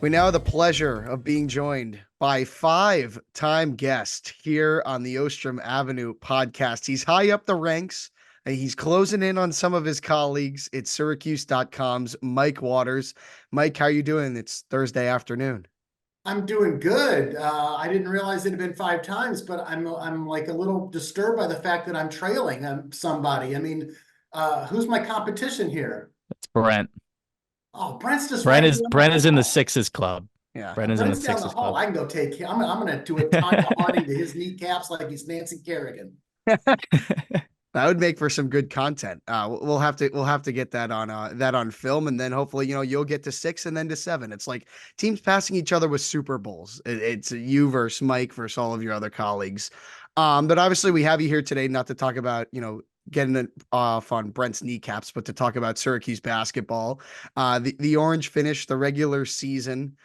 We now have the pleasure of being joined by five-time guest here on the Ostrom Avenue podcast. He's high up the ranks. And he's closing in on some of his colleagues. It's Syracuse.com's Mike Waters. Mike, how are you doing? It's Thursday afternoon. I'm doing good. I didn't realize it had been 5 times, but I'm like a little disturbed by the fact that I'm trailing somebody. I mean, who's my competition here? It's Brent. Oh, Brent's just Brent right is down the Brent is in the hall. Sixes club. Yeah. Brent is in the Brent's down the Sixes hall. club. I can go take him. I'm gonna do a ton of hunting to his kneecaps like he's Nancy Kerrigan. That would make for some good content. We'll have to get that on film, and then hopefully you'll get to 6 and then to 7. It's like teams passing each other with Super Bowls. It's you versus Mike versus all of your other colleagues. But obviously we have you here today not to talk about getting it off on Brent's kneecaps, but to talk about Syracuse basketball. The Orange finished the regular season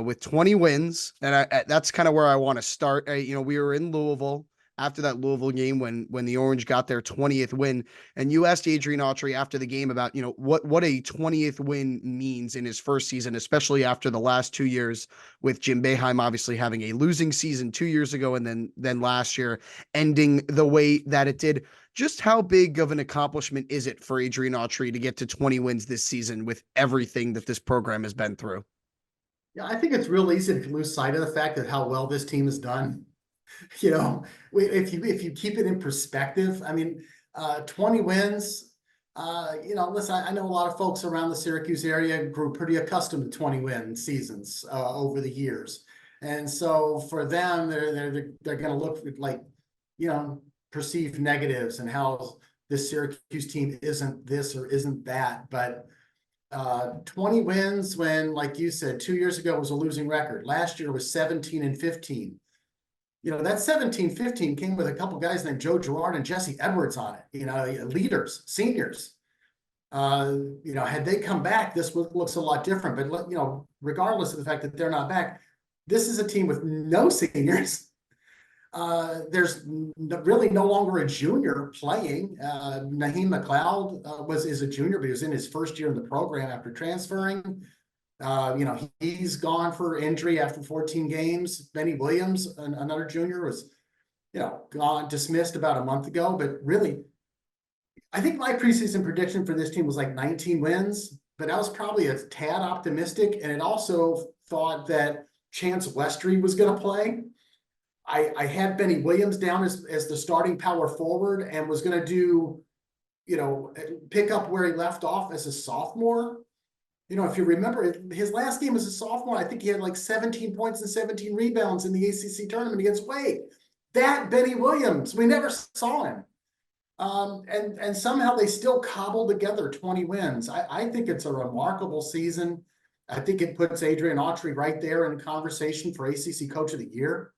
with 20 wins, and that's kind of where I want to start. We were in Louisville after that Louisville game when the Orange got their 20th win. And you asked Adrian Autry after the game about, what a 20th win means in his first season, especially after the last 2 years with Jim Boeheim obviously having a losing season 2 years ago and then last year ending the way that it did. Just how big of an accomplishment is it for Adrian Autry to get to 20 wins this season with everything that this program has been through? Yeah, I think it's real easy to lose sight of the fact that how well this team has done. If you keep it in perspective, I mean, 20 wins. Listen, I know a lot of folks around the Syracuse area grew pretty accustomed to 20-win seasons over the years, and so for them, they're going to look at perceived negatives and how this Syracuse team isn't this or isn't that, but. 20 wins when, like you said, 2 years ago was a losing record. Last year was 17-15. That 17-15 came with a couple guys named Joe Girard and Jesse Edwards on it, leaders, seniors. Had they come back, this looks a lot different. But, regardless of the fact that they're not back, this is a team with no seniors. There's really no longer a junior playing. Naheem McLeod is a junior, but he was in his first year in the program after transferring. He's gone for injury after 14 games. Benny Williams, another junior, was, gone, dismissed about a month ago. But really, I think my preseason prediction for this team was like 19 wins, but I was probably a tad optimistic. And it also thought that Chance Westry was going to play. I had Benny Williams down as the starting power forward and was going to do, pick up where he left off as a sophomore. If you remember his last game as a sophomore, I think he had like 17 points and 17 rebounds in the ACC tournament against Wake. That Benny Williams, we never saw him. And somehow they still cobbled together 20 wins. I think it's a remarkable season. I think it puts Adrian Autry right there in conversation for ACC Coach of the Year.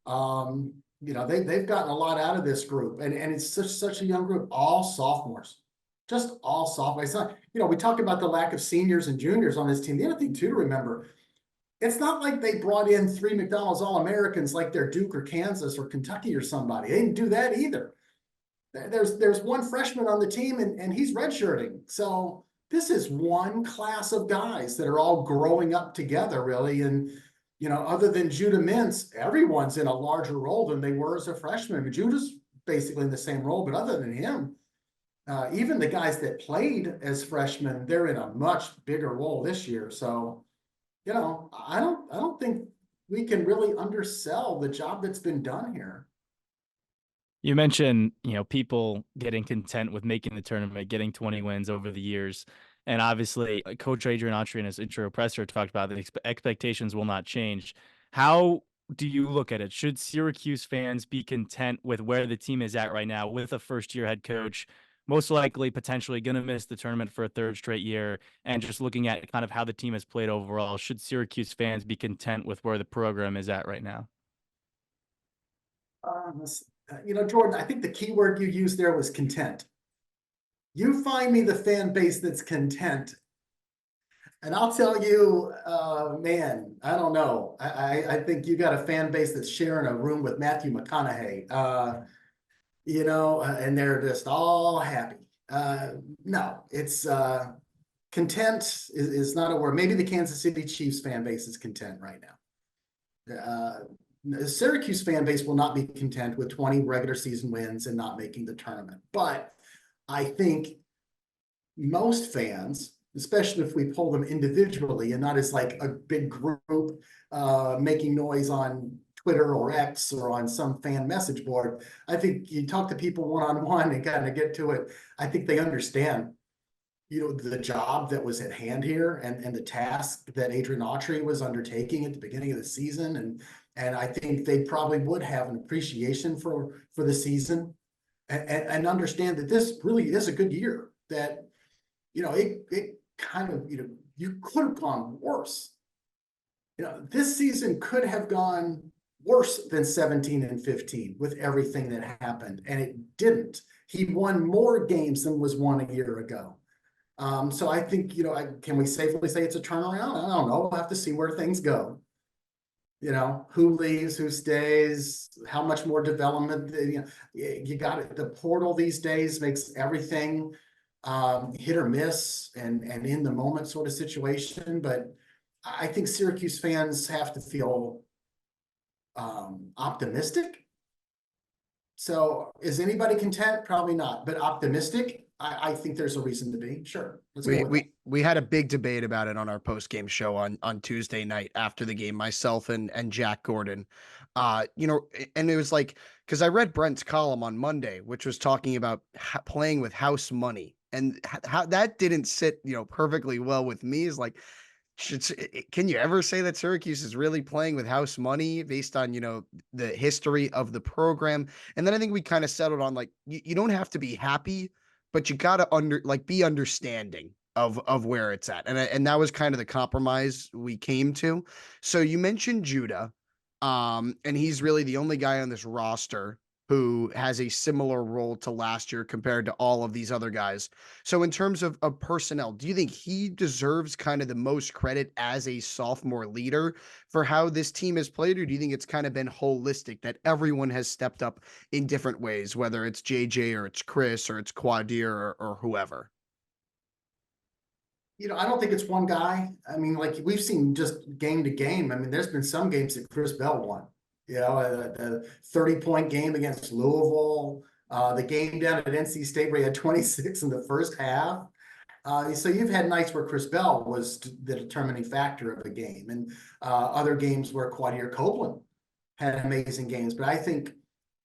They've gotten a lot out of this group, and it's such a young group, all sophomores, just all sophomores. It's not, we talk about the lack of seniors and juniors on this team. The other thing too to remember, it's not like they brought in 3 McDonald's All-Americans like they're Duke or Kansas or Kentucky or somebody. They didn't do that either. There's one freshman on the team, and he's redshirting. So this is one class of guys that are all growing up together, really, and other than Judah Mintz, everyone's in a larger role than they were as a freshman. Judah's basically in the same role, but other than him, even the guys that played as freshmen, they're in a much bigger role this year. So, I don't think we can really undersell the job that's been done here. You mentioned, people getting content with making the tournament, getting 20 wins over the years. And obviously, Coach Adrian Autry in his intro presser talked about the expectations will not change. How do you look at it? Should Syracuse fans be content with where the team is at right now with a first-year head coach, most likely potentially going to miss the tournament for a third straight year, and just looking at kind of how the team has played overall? Should Syracuse fans be content with where the program is at right now? Jordan, I think the key word you used there was content. You find me the fan base that's content, and I'll tell you, man, I don't know. I think you got a fan base that's sharing a room with Matthew McConaughey, and they're just all happy. No, it's content is not a word. Maybe the Kansas City Chiefs fan base is content right now. The Syracuse fan base will not be content with 20 regular season wins and not making the tournament. But I think most fans, especially if we pull them individually and not as like a big group making noise on Twitter or X or on some fan message board, I think you talk to people one-on-one and kind of get to it. I think they understand, the job that was at hand here and the task that Adrian Autry was undertaking at the beginning of the season. And I think they probably would have an appreciation for the season and understand that this really is a good year, that, it kind of, you could have gone worse. This season could have gone worse than 17 and 15 with everything that happened, and it didn't. He won more games than was won a year ago. So I think, can we safely say it's a turnaround? I don't know. We'll have to see where things go. Who leaves, who stays, how much more development. You got it. The portal these days makes everything hit or miss and in the moment sort of situation. But I think Syracuse fans have to feel optimistic. So is anybody content? Probably not, but optimistic. I think there's a reason to be. Sure. We had a big debate about it on our post game show on Tuesday night after the game, myself and Jack Gordon. And it was like, because I read Brent's column on Monday, which was talking about playing with house money, and how that didn't sit perfectly well with me. Is like, can you ever say that Syracuse is really playing with house money based on the history of the program? And then I think we kind of settled on like, you don't have to be happy, but you got to be understanding of where it's at. And that was kind of the compromise we came to. So you mentioned Judah, and he's really the only guy on this roster who has a similar role to last year compared to all of these other guys. So in terms of personnel, do you think he deserves kind of the most credit as a sophomore leader for how this team has played? Or do you think it's kind of been holistic, that everyone has stepped up in different ways, whether it's JJ or it's Chris or it's Quadir or whoever? I don't think it's one guy. I mean, like we've seen just game to game. I mean, there's been some games that Chris Bell won. A 30-point game against Louisville, the game down at NC State where he had 26 in the first half. So you've had nights where Chris Bell was the determining factor of the game, and other games where Quadir Copeland had amazing games. But I think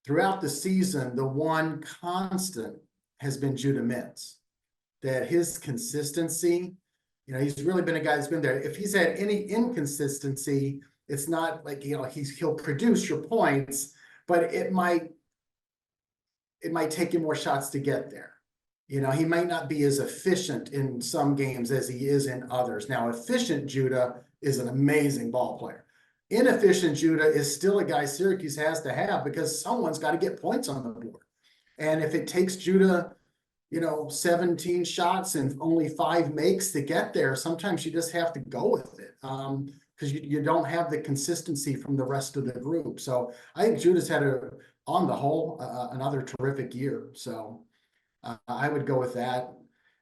throughout the season, the one constant has been Judah Mintz. That his consistency, he's really been a guy that's been there. If he's had any inconsistency, it's not like, he'll produce your points, but it might take him more shots to get there. He might not be as efficient in some games as he is in others. Now, efficient Judah is an amazing ball player. Inefficient Judah is still a guy Syracuse has to have because someone's got to get points on the board. And if it takes Judah, 17 shots and only 5 makes to get there, sometimes you just have to go with it. Because you don't have the consistency from the rest of the group. So I think Judah's had on the whole, another terrific year. So I would go with that.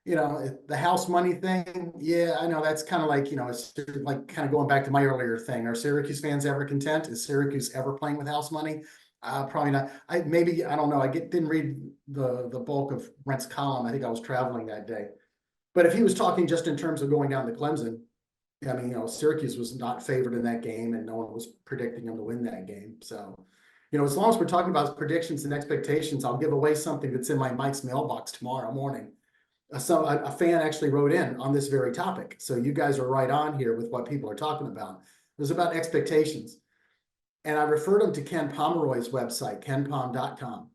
The house money thing. Yeah, I know that's kind of like, it's like kind of going back to my earlier thing. Are Syracuse fans ever content? Is Syracuse ever playing with house money? Probably not. I don't know. I didn't read the bulk of Brent's column. I think I was traveling that day. But if he was talking just in terms of going down to Clemson, I mean, Syracuse was not favored in that game, and no one was predicting them to win that game. So, as long as we're talking about predictions and expectations, I'll give away something that's in my Mike's mailbox tomorrow morning. A fan actually wrote in on this very topic. So you guys are right on here with what people are talking about. It was about expectations. And I referred him to Ken Pomeroy's website, kenpom.com.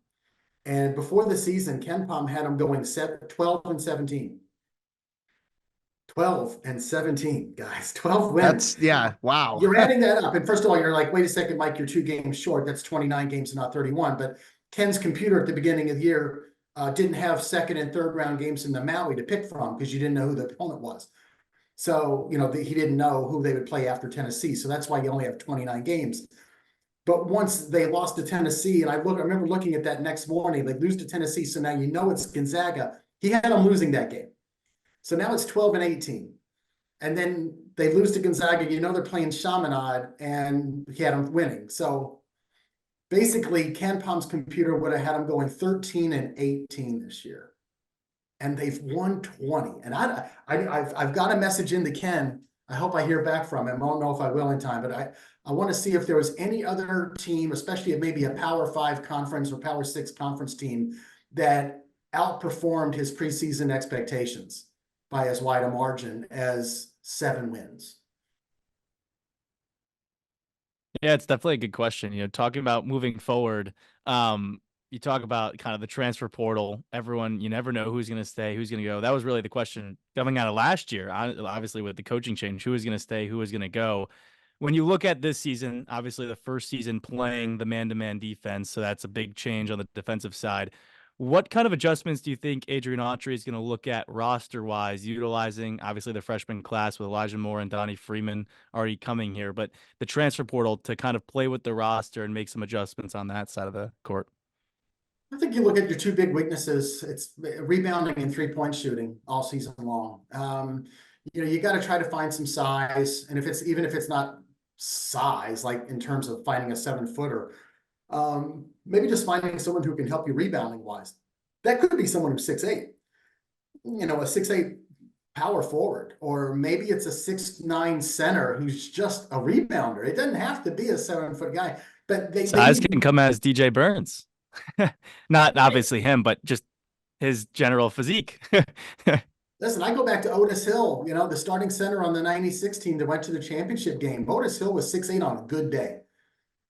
And before the season, Ken Pom had him going 12 and 17. 12 and 17, guys. 12 wins. Wow. You're adding that up. And first of all, you're like, wait a second, Mike, you're 2 games short. That's 29 games and not 31. But Ken's computer at the beginning of the year didn't have second and third round games in the Maui to pick from because you didn't know who the opponent was. So, he didn't know who they would play after Tennessee. So that's why you only have 29 games. But once they lost to Tennessee, and I remember looking at that next morning, they lose to Tennessee. So now it's Gonzaga. He had them losing that game. So now it's 12 and 18. And then they lose to Gonzaga. They're playing Chaminade, and he had them winning. So basically, Ken Palm's computer would have had them going 13 and 18 this year. And they've won 20. And I've got a message into Ken. I hope I hear back from him. I don't know if I will in time, but I want to see if there was any other team, especially maybe a Power 5 conference or Power 6 conference team, that outperformed his preseason expectations by as wide a margin as 7 wins. Yeah, it's definitely a good question. Talking about moving forward, you talk about kind of the transfer portal. Everyone, you never know who's going to stay, who's going to go. That was really the question coming out of last year, obviously with the coaching change, who is going to stay, who is going to go. When you look at this season, obviously the first season playing the man-to-man defense, so that's a big change on the defensive side. What kind of adjustments do you think Adrian Autry is going to look at roster-wise, utilizing obviously the freshman class with Elijah Moore and Donnie Freeman already coming here, but the transfer portal to kind of play with the roster and make some adjustments on that side of the court? I think you look at your two big weaknesses. It's rebounding and 3-point shooting all season long. You got to try to find some size, and even if it's not size, like in terms of finding a 7-footer, maybe just finding someone who can help you rebounding wise. That could be someone who's 6'8", a 6'8" power forward, or maybe it's a 6'9" center who's just a rebounder. It doesn't have to be a 7-foot guy, but size can come as DJ Burns. Not obviously him, but just his general physique. Listen, I go back to Otis Hill, the starting center on the 96 team that went to the championship game. Otis Hill was 6'8" on a good day,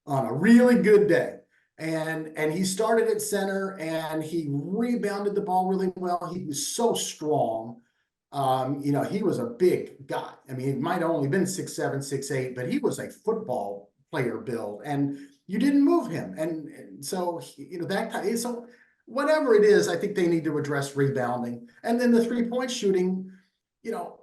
on a really good day. And he started at center, and he rebounded the ball really well. He was so strong. He was a big guy. I mean, it might have only been 6'7", 6'8", but he was a football player build, and you didn't move him. And so, so whatever it is, I think they need to address rebounding. And then the 3-point shooting,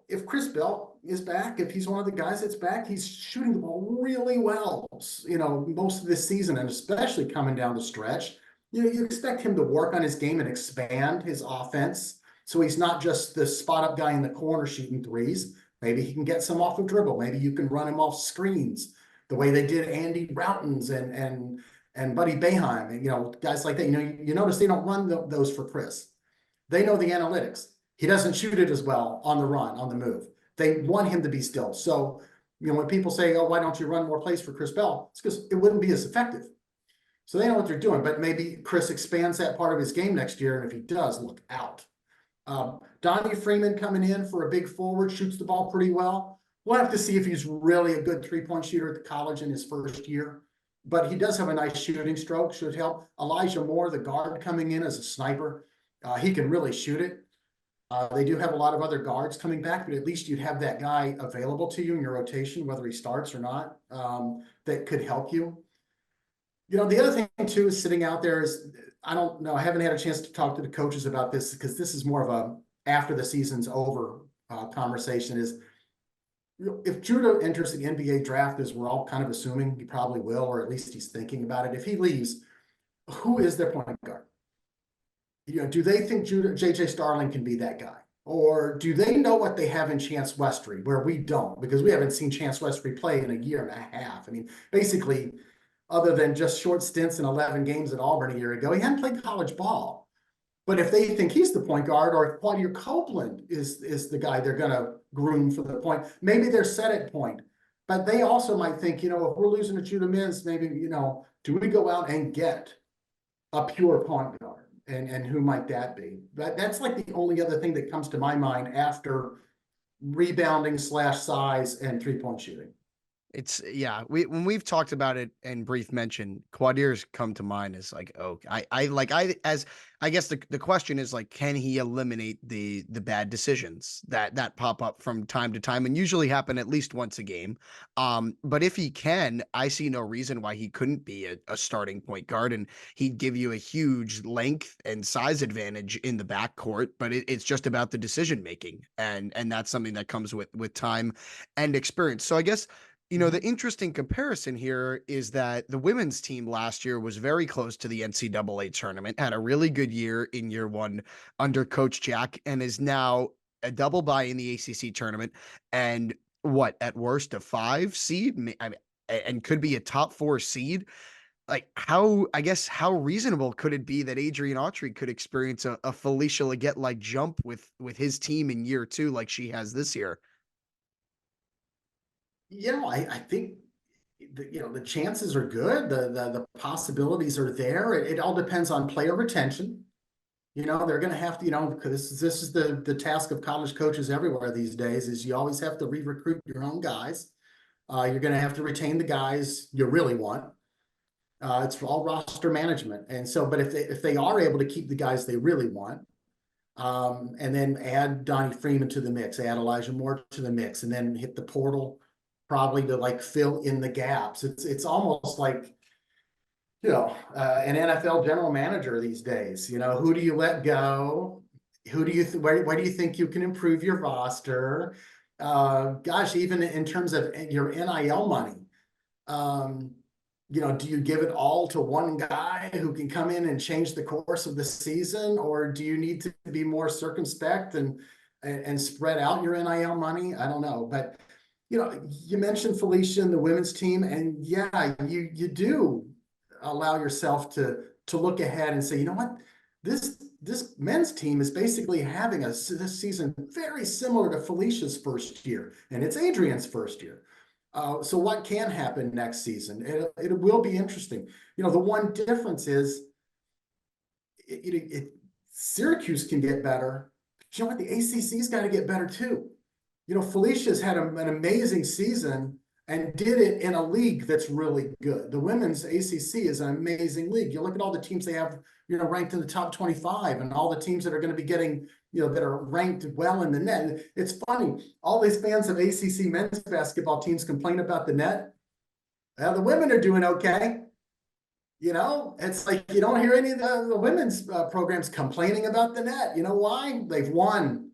if Chris Bell is back, if he's one of the guys that's back, he's shooting the ball really well, most of this season, and especially coming down the stretch. You expect him to work on his game and expand his offense, so he's not just the spot-up guy in the corner shooting threes. Maybe he can get some off of dribble. Maybe you can run him off screens the way they did Andy Routens and Buddy Boeheim, guys like that. You notice they don't run those for Chris. They know the analytics. He doesn't shoot it as well on the run, on the move. They want him to be still. So, when people say, oh, why don't you run more plays for Chris Bell? It's because it wouldn't be as effective. So they know what they're doing, but maybe Chris expands that part of his game next year. And if he does, look out. Donnie Freeman coming in for a big forward, shoots the ball pretty well. We'll have to see if he's really a good 3-point shooter at the college in his first year, but he does have a nice shooting stroke, should help. Elijah Moore, the guard coming in as a sniper, he can really shoot it. They do have a lot of other guards coming back, but at least you'd have that guy available to you in your rotation, whether he starts or not, that could help you. The other thing too is sitting out there is, I don't know, I haven't had a chance to talk to the coaches about this, because this is more of a after the season's over conversation, is if Judah enters the NBA draft, as we're all kind of assuming he probably will, or at least he's thinking about it, if he leaves, who is their point guard? Do they think JJ Starling can be that guy? Or do they know what they have in Chance Westry, where we don't? Because we haven't seen Chance Westry play in a year and a half. I mean, basically, other than just short stints in 11 games at Auburn a year ago, he hadn't played college ball. But if they think he's the point guard, or if Quadir Copeland is the guy they're going to groom for the point, maybe they're set at point. But they also might think, if we're losing to Judah Mintz, maybe, do we go out and get a pure point guard? And who might that be? That's like the only other thing that comes to my mind after rebounding / size and 3-point shooting. It's when we've talked about it in brief mention, Quadir's come to mind as like, I guess the question is like, can he eliminate the bad decisions that pop up from time to time and usually happen at least once a game? But if he can, I see no reason why he couldn't be a starting point guard, and he'd give you a huge length and size advantage in the backcourt. But it's just about the decision making, and that's something that comes with time and experience. So I guess, the interesting comparison here is that the women's team last year was very close to the NCAA tournament, had a really good year in year one under Coach Jack, and is now a double bye in the ACC tournament, and what at worst a 5 seed, and could be a top 4 seed. Like how, I guess, how reasonable could it be that Adrian Autry could experience a Felicia Leggett like jump with his team in year 2 like she has this year? I think the chances are good. The possibilities are there. It all depends on player retention. They're going to have to, because this is the task of college coaches everywhere these days, is you always have to re-recruit your own guys. You're going to have to retain the guys you really want. It's all roster management. And so, but if they are able to keep the guys they really want, and then add Donnie Freeman to the mix, add Elijah Moore to the mix, and then hit the portal probably to like fill in the gaps. It's almost like, an NFL general manager these days. Who do you let go? Who do you where do you think you can improve your roster? Gosh, even in terms of your NIL money, do you give it all to one guy who can come in and change the course of the season, or do you need to be more circumspect and spread out your NIL money? I don't know, but you mentioned Felicia and the women's team, and yeah, you do allow yourself to look ahead and say, you know what, this men's team is basically having this season very similar to Felicia's first year, and it's Adrian's first year. So what can happen next season? It will be interesting. The one difference is Syracuse can get better. But you know what? The ACC's got to get better too. Felicia's had an amazing season and did it in a league that's really good. The women's ACC is an amazing league. You look at all the teams they have, ranked in the top 25, and all the teams that are going to be getting, that are ranked well in the net. It's funny. All these fans of ACC men's basketball teams complain about the net. Well, the women are doing okay. It's like you don't hear any of the women's programs complaining about the net. You know why? They've won.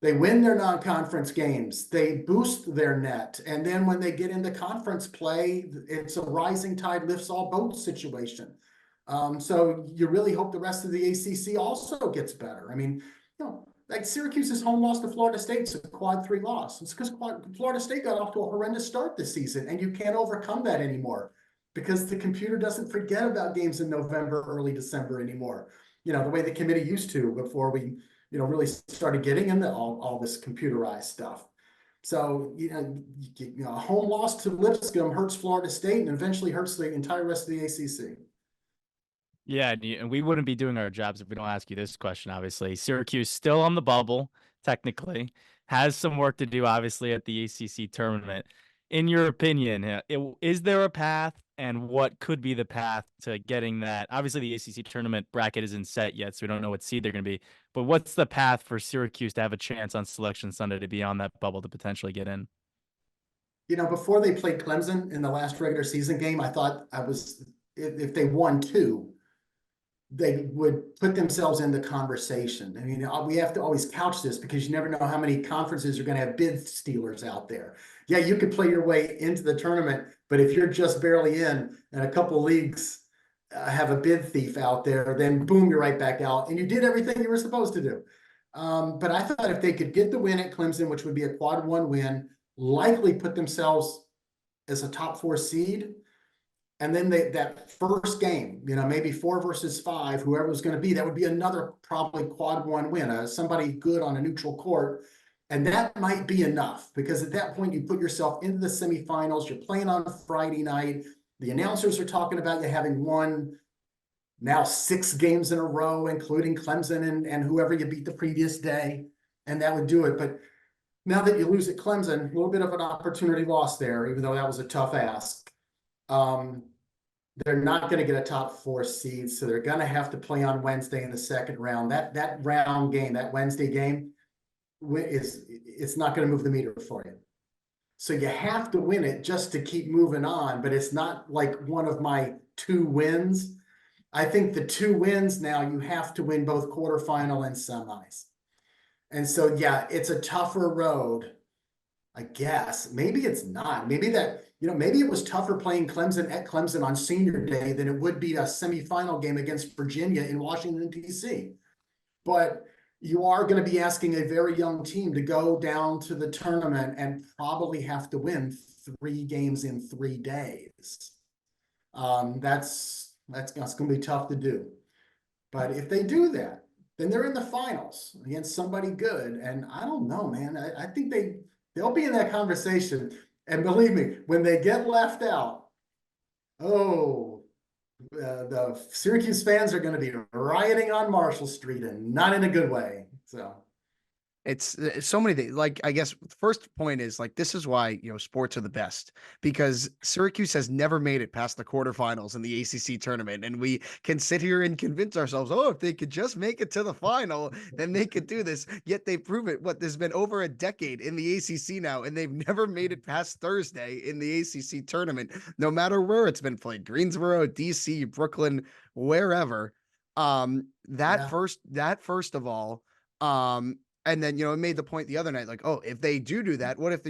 They win their non-conference games. They boost their net. And then when they get into conference play, it's a rising tide lifts all boats situation. So you really hope the rest of the ACC also gets better. I mean, like Syracuse's home loss to Florida State's a quad 3 loss. It's because Florida State got off to a horrendous start this season, and you can't overcome that anymore because the computer doesn't forget about games in November, early December anymore. The way the committee used to before we really started getting into all this computerized stuff. So, a home loss to Lipscomb hurts Florida State and eventually hurts the entire rest of the ACC. Yeah, and we wouldn't be doing our jobs if we don't ask you this question, obviously. Syracuse still on the bubble, technically, has some work to do, obviously, at the ACC tournament. In your opinion, is there a path, and what could be the path to getting that? Obviously, the ACC tournament bracket isn't set yet, so we don't know what seed they're going to be. But what's the path for Syracuse to have a chance on Selection Sunday to be on that bubble to potentially get in? Before they played Clemson in the last regular season game, I thought if they won 2, they would put themselves in the conversation. I mean, we have to always couch this because you never know how many conferences are going to have bid stealers out there. Yeah, you could play your way into the tournament, but if you're just barely in and a couple leagues have a bid thief out there, then boom, you're right back out, and you did everything you were supposed to do. But I thought if they could get the win at Clemson, which would be a quad 1 win, likely put themselves as a top 4 seed. And then that first game, maybe 4 versus 5, whoever was going to be, that would be another probably quad 1 win, somebody good on a neutral court. And that might be enough because at that point you put yourself into the semifinals. You're playing on Friday night. The announcers are talking about you having won now 6 games in a row, including Clemson and whoever you beat the previous day. And that would do it. But now that you lose at Clemson, a little bit of an opportunity lost there, even though that was a tough ask. They're not going to get a top 4 seed, so they're going to have to play on Wednesday in the second round. That round game, that Wednesday game, it's not going to move the meter for you. So you have to win it just to keep moving on, but it's not like one of my 2 wins. I think the 2 wins now, you have to win both quarterfinal and semis. And so, yeah, it's a tougher road, I guess. Maybe it's not. Maybe maybe it was tougher playing Clemson at Clemson on senior day than it would be a semifinal game against Virginia in Washington, D.C. But you are going to be asking a very young team to go down to the tournament and probably have to win 3 games in 3 days. That's going to be tough to do. But if they do that, then they're in the finals against somebody good. And I don't know, man. I think they'll be in that conversation. And believe me, when they get left out, the Syracuse fans are going to be rioting on Marshall Street, and not in a good way. So It's so many things. Like, I guess the first point is like, this is why, sports are the best, because Syracuse has never made it past the quarterfinals in the ACC tournament. And we can sit here and convince ourselves, oh, if they could just make it to the final, then they could do this. Yet they prove it. There's been over a decade in the ACC now, and they've never made it past Thursday in the ACC tournament, no matter where it's been played, Greensboro, DC, Brooklyn, wherever. That first of all, and then, it made the point the other night, like, oh, if they do that, what if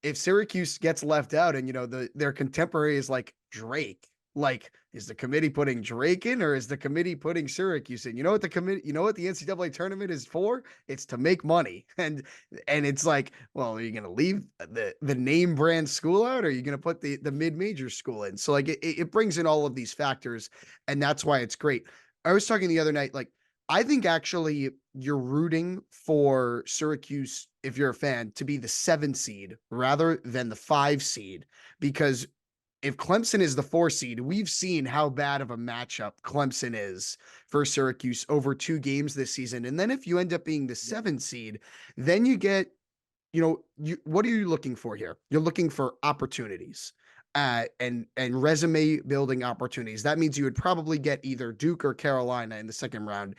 if Syracuse gets left out and, their contemporary is like Drake, like, is the committee putting Drake in, or is the committee putting Syracuse in? You know what the NCAA tournament is for? It's to make money. And it's like, well, are you going to leave the name brand school out, or are you going to put the mid-major school in? So like, it brings in all of these factors, and that's why it's great. I was talking the other night, like, I think actually you're rooting for Syracuse, if you're a fan, to be the 7 seed rather than the 5 seed, because if Clemson is the 4 seed, we've seen how bad of a matchup Clemson is for Syracuse over 2 games this season. And then if you end up being the 7 seed, then you get, what are you looking for here? You're looking for opportunities. And resume building opportunities. That means you would probably get either Duke or Carolina in the second round.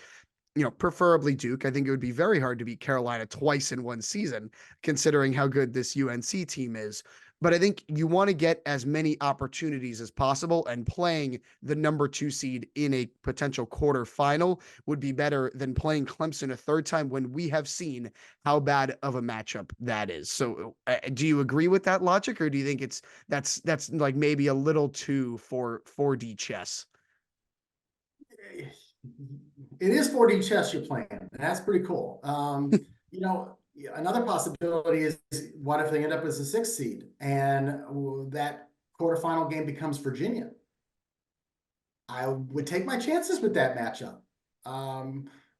Preferably Duke. I think it would be very hard to beat Carolina twice in one season, considering how good this UNC team is. But I think you want to get as many opportunities as possible, and playing the number 2 seed in a potential quarterfinal would be better than playing Clemson a third time when we have seen how bad of a matchup that is. So do you agree with that logic, or do you think that's like maybe a little too for 4D chess? it is 4D chess you're playing, and that's pretty cool. Another possibility is, what if they end up as a 6th seed and that quarterfinal game becomes Virginia? I would take my chances with that matchup.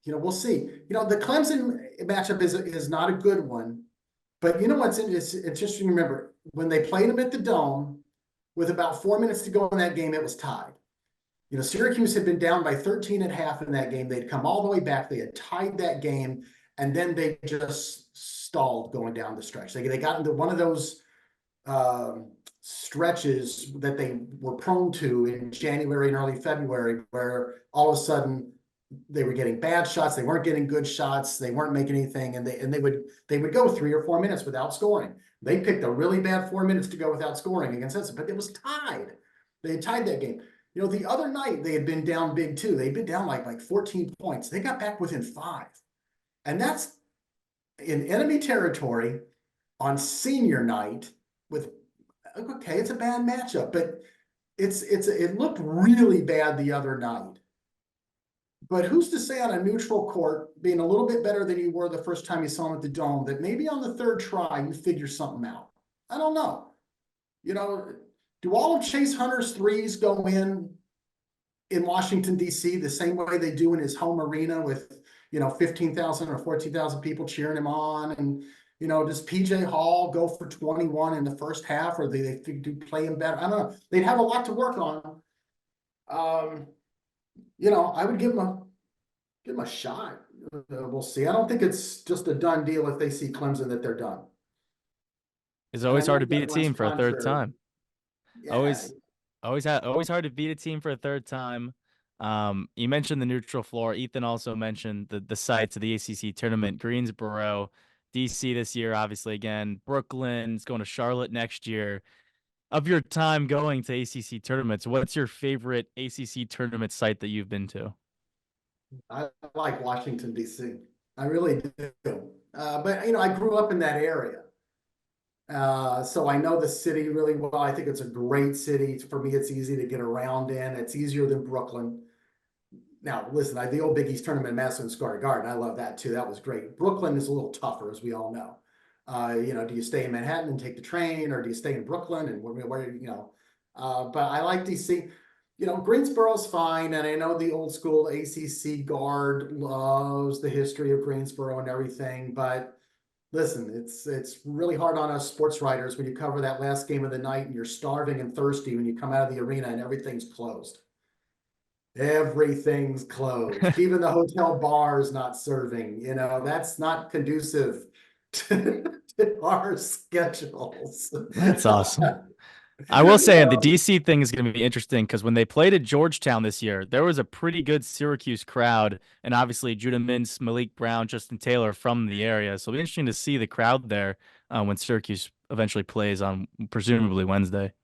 We'll see. The Clemson matchup is not a good one, but what's interesting to remember, when they played them at the Dome with about 4 minutes to go in that game, it was tied. Syracuse had been down by 13 at half in that game. They'd come all the way back. They had tied that game, and then they just stalled going down the stretch. They got into one of those stretches that they were prone to in January and early February, where all of a sudden they were getting bad shots. They weren't getting good shots. They weren't making anything, and they would go 3 or 4 minutes without scoring. They picked a really bad 4 minutes to go without scoring against us, but it was tied. They had tied that game. The other night they had been down big too. They'd been down like 14 points. They got back within 5. And that's in enemy territory on senior night with, okay, it's a bad matchup, but it looked really bad the other night. But who's to say on a neutral court, being a little bit better than you were the first time you saw them at the Dome, that maybe on the 3rd try you figure something out? I don't know. Do all of Chase Hunter's threes go in Washington, D.C. the same way they do in his home arena with, 15,000 or 14,000 people cheering him on? And, does PJ Hall go for 21 in the first half, or do they play him better? I don't know. They'd have a lot to work on. I would give him a shot. We'll see. I don't think it's just a done deal if they see Clemson that they're done. It's always hard to beat a everyone's team for a third contrary. time. Yeah. Always hard to beat a team for a third time. You mentioned the neutral floor. Ethan also mentioned the sites of the ACC tournament: Greensboro, DC this year, obviously again, Brooklyn's going to Charlotte next year. Of your time going to ACC tournaments, what's your favorite ACC tournament site that you've been to? I like Washington, D.C. I really do. But I grew up in that area. So I know the city really well. I think it's a great city. For me, it's easy to get around in. It's easier than Brooklyn. Now, listen, the old Big East tournament in Madison Square Garden, I love that too. That was great. Brooklyn is a little tougher, as we all know. Do you stay in Manhattan and take the train, or do you stay in Brooklyn and but I like DC. Greensboro's fine, and I know the old school ACC guard loves the history of Greensboro and everything, but listen, it's really hard on us sports writers when you cover that last game of the night and you're starving and thirsty when you come out of the arena and everything's closed. Everything's closed. Even the hotel bar is not serving. That's not conducive to our schedules. That's awesome. I will say the DC thing is going to be interesting because when they played at Georgetown this year, there was a pretty good Syracuse crowd, and obviously Judah Mintz, Malik Brown, Justin Taylor from the area. So it'll be interesting to see the crowd there when Syracuse eventually plays on presumably Wednesday.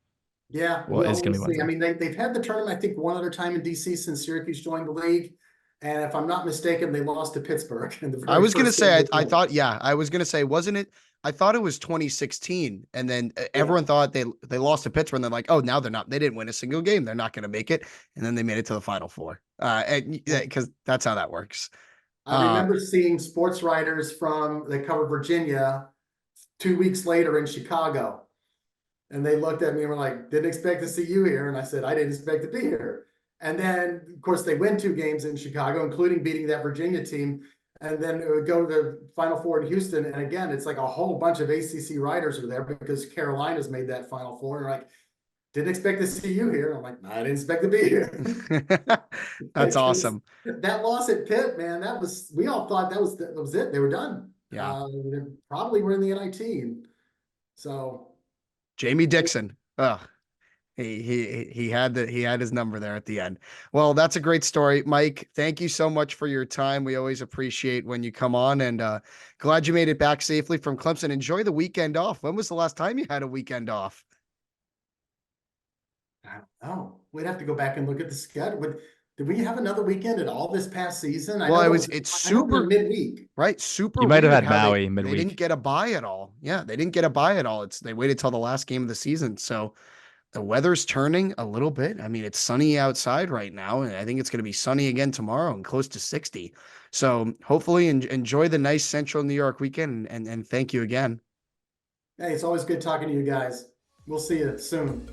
Yeah, well, it's we'll going to be see. Wednesday. I mean, they've had the tournament, I think, one other time in DC since Syracuse joined the league. And if I'm not mistaken, they lost to Pittsburgh. I was going to say, I thought, I was going to say, wasn't it? I thought it was 2016. And then everyone thought they lost to Pittsburgh. And they're like, oh, now they didn't win a single game. They're not going to make it. And then they made it to the Final Four. Because that's how that works. I remember seeing sports writers that covered Virginia 2 weeks later in Chicago. And they looked at me and were like, didn't expect to see you here. And I said, I didn't expect to be here. And then, of course, they win 2 games in Chicago, including beating that Virginia team. And then it would go to the Final Four in Houston. And again, it's like a whole bunch of ACC writers are there because Carolina's made that Final Four. And like, didn't expect to see you here. I'm like, I didn't expect to be here. That's awesome. That loss at Pitt, man, we all thought that was it. They were done. Yeah. They probably were in the NIT. So. Jamie Dixon. Oh, he had his number there at the end. Well, that's a great story, Mike. Thank you so much for your time. We always appreciate when you come on, and glad you made it back safely from Clemson. Enjoy the weekend off. When was the last time you had a weekend off? I don't know. We'd have to go back and look at the schedule. Did we have another weekend at all this past season? Well, it's super midweek, right? Super. You might have had Maui midweek. They didn't get a bye at all. Yeah, they didn't get a bye at all. They waited till the last game of the season. So the weather's turning a little bit. I mean, it's sunny outside right now, and I think it's going to be sunny again tomorrow and close to 60. So hopefully enjoy the nice Central New York weekend, and thank you again. Hey, it's always good talking to you guys. We'll see you soon.